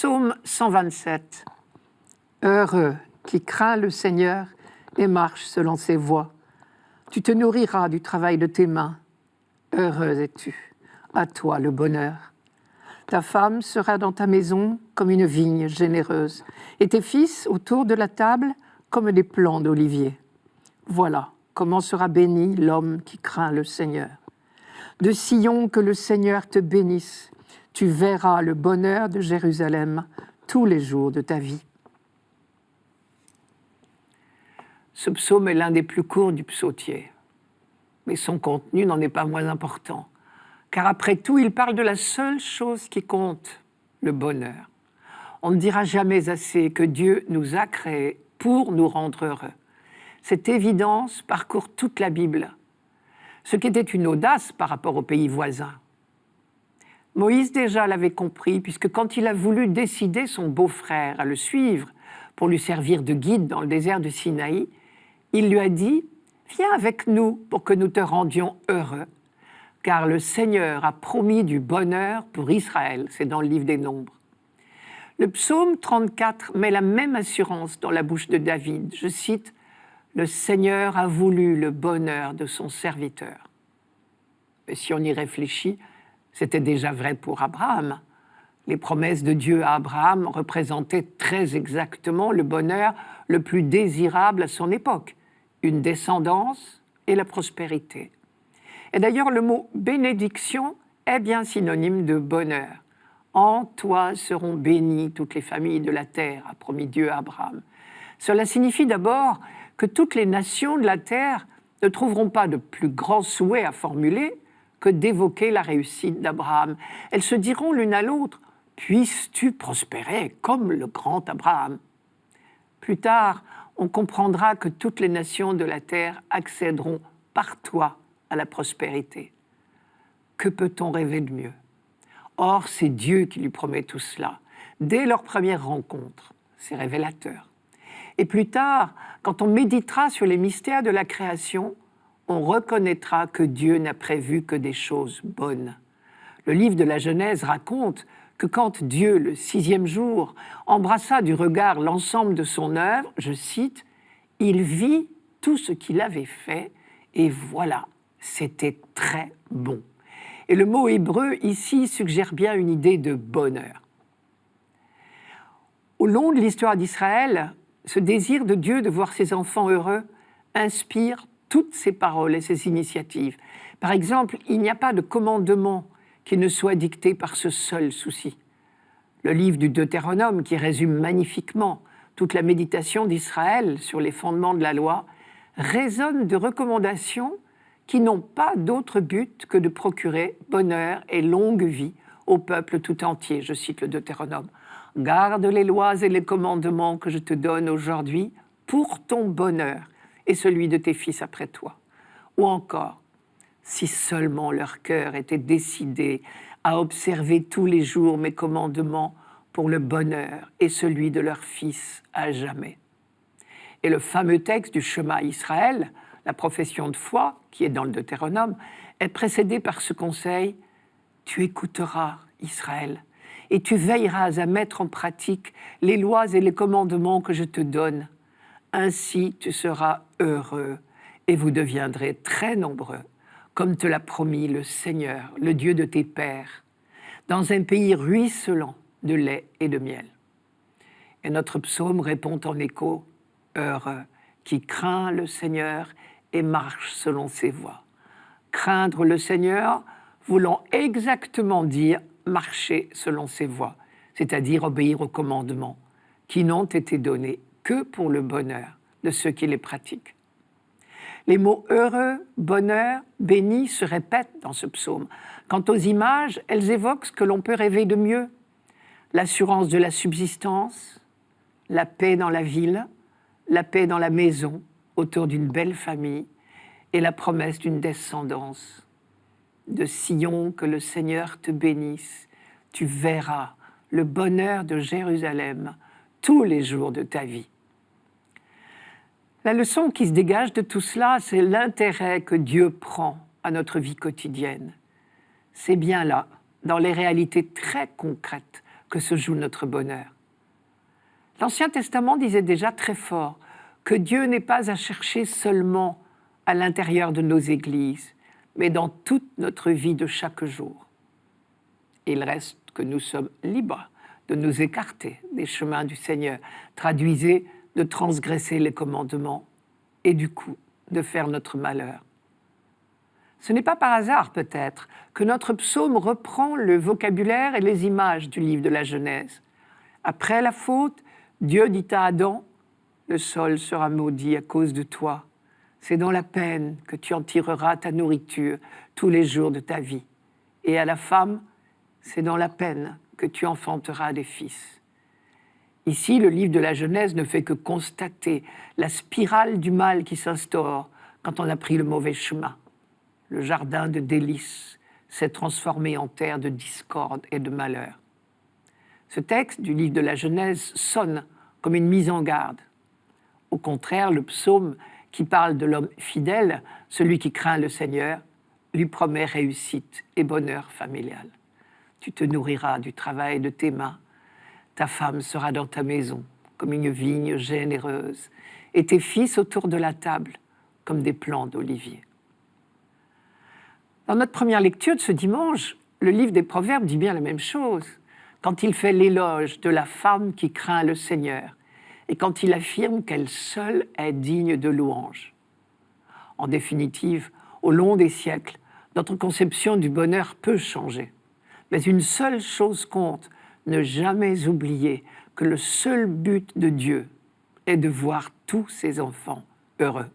Psaume 127. Heureux qui craint le Seigneur et marche selon ses voies. Tu te nourriras du travail de tes mains. Heureuse es-tu, à toi le bonheur. Ta femme sera dans ta maison comme une vigne généreuse, et tes fils autour de la table comme des plants d'olivier. Voilà comment sera béni l'homme qui craint le Seigneur. De Sion que le Seigneur te bénisse, tu verras le bonheur de Jérusalem tous les jours de ta vie. Ce psaume est l'un des plus courts du psautier, mais son contenu n'en est pas moins important, car après tout, il parle de la seule chose qui compte, le bonheur. On ne dira jamais assez que Dieu nous a créés pour nous rendre heureux. Cette évidence parcourt toute la Bible, ce qui était une audace par rapport aux pays voisins. Moïse déjà l'avait compris, puisque quand il a voulu décider son beau-frère à le suivre pour lui servir de guide dans le désert de Sinaï, il lui a dit « Viens avec nous pour que nous te rendions heureux, car le Seigneur a promis du bonheur pour Israël. » C'est dans le livre des Nombres. Le psaume 34 met la même assurance dans la bouche de David. Je cite « Le Seigneur a voulu le bonheur de son serviteur. » Et si on y réfléchit, c'était déjà vrai pour Abraham. Les promesses de Dieu à Abraham représentaient très exactement le bonheur le plus désirable à son époque, une descendance et la prospérité. Et d'ailleurs, le mot « bénédiction » est bien synonyme de bonheur. « En toi seront bénies toutes les familles de la terre », a promis Dieu à Abraham. Cela signifie d'abord que toutes les nations de la terre ne trouveront pas de plus grand souhait à formuler que d'évoquer la réussite d'Abraham. Elles se diront l'une à l'autre « Puisses-tu prospérer comme le grand Abraham ?» Plus tard, on comprendra que toutes les nations de la terre accéderont par toi à la prospérité. Que peut-on rêver de mieux? Or, c'est Dieu qui lui promet tout cela. Dès leur première rencontre, c'est révélateur. Et plus tard, quand on méditera sur les mystères de la création, on reconnaîtra que Dieu n'a prévu que des choses bonnes. Le livre de la Genèse raconte que quand Dieu, le 6e jour, embrassa du regard l'ensemble de son œuvre, je cite, « Il vit tout ce qu'il avait fait, et voilà, c'était très bon. » Et le mot hébreu ici suggère bien une idée de bonheur. Au long de l'histoire d'Israël, ce désir de Dieu de voir ses enfants heureux inspire toutes ses paroles et ses initiatives. Par exemple, il n'y a pas de commandement qui ne soit dicté par ce seul souci. Le livre du Deutéronome, qui résume magnifiquement toute la méditation d'Israël sur les fondements de la loi, résonne de recommandations qui n'ont pas d'autre but que de procurer bonheur et longue vie au peuple tout entier. Je cite le Deutéronome. « Garde les lois et les commandements que je te donne aujourd'hui pour ton bonheur et celui de tes fils après toi. » Ou encore, « Si seulement leur cœur était décidé à observer tous les jours mes commandements pour le bonheur et celui de leurs fils à jamais. » Et le fameux texte du Shema Israël, la profession de foi, qui est dans le Deutéronome, est précédé par ce conseil « Tu écouteras, Israël, et tu veilleras à mettre en pratique les lois et les commandements que je te donne. Ainsi tu seras heureux et vous deviendrez très nombreux, comme te l'a promis le Seigneur, le Dieu de tes pères, dans un pays ruisselant de lait et de miel. » Et notre psaume répond en écho « Heureux qui craint le Seigneur et marche selon ses voies. » Craindre le Seigneur voulant exactement dire marcher selon ses voies, c'est-à-dire obéir aux commandements qui n'ont été donnés que pour le bonheur de ceux qui les pratiquent. Les mots heureux, bonheur, béni se répètent dans ce psaume. Quant aux images, elles évoquent ce que l'on peut rêver de mieux. L'assurance de la subsistance, la paix dans la ville, la paix dans la maison, autour d'une belle famille, et la promesse d'une descendance. De Sion que le Seigneur te bénisse, tu verras le bonheur de Jérusalem tous les jours de ta vie. La leçon qui se dégage de tout cela, c'est l'intérêt que Dieu prend à notre vie quotidienne. C'est bien là, dans les réalités très concrètes, que se joue notre bonheur. L'Ancien Testament disait déjà très fort que Dieu n'est pas à chercher seulement à l'intérieur de nos églises, mais dans toute notre vie de chaque jour. Il reste que nous sommes libres de nous écarter des chemins du Seigneur, traduisez de transgresser les commandements et du coup de faire notre malheur. Ce n'est pas par hasard peut-être que notre psaume reprend le vocabulaire et les images du livre de la Genèse. Après la faute, Dieu dit à Adam, « Le sol sera maudit à cause de toi. C'est dans la peine que tu en tireras ta nourriture tous les jours de ta vie. Et à la femme, c'est dans la peine que tu enfanteras des fils. » Ici, le livre de la Genèse ne fait que constater la spirale du mal qui s'instaure quand on a pris le mauvais chemin. Le jardin de délices s'est transformé en terre de discorde et de malheur. Ce texte du livre de la Genèse sonne comme une mise en garde. Au contraire, le psaume qui parle de l'homme fidèle, celui qui craint le Seigneur, lui promet réussite et bonheur familial. Tu te nourriras du travail de tes mains, ta femme sera dans ta maison comme une vigne généreuse, et tes fils autour de la table comme des plants d'olivier. Dans notre première lecture de ce dimanche, le livre des Proverbes dit bien la même chose, quand il fait l'éloge de la femme qui craint le Seigneur, et quand il affirme qu'elle seule est digne de louange. En définitive, au long des siècles, notre conception du bonheur peut changer. Mais une seule chose compte, ne jamais oublier que le seul but de Dieu est de voir tous ses enfants heureux.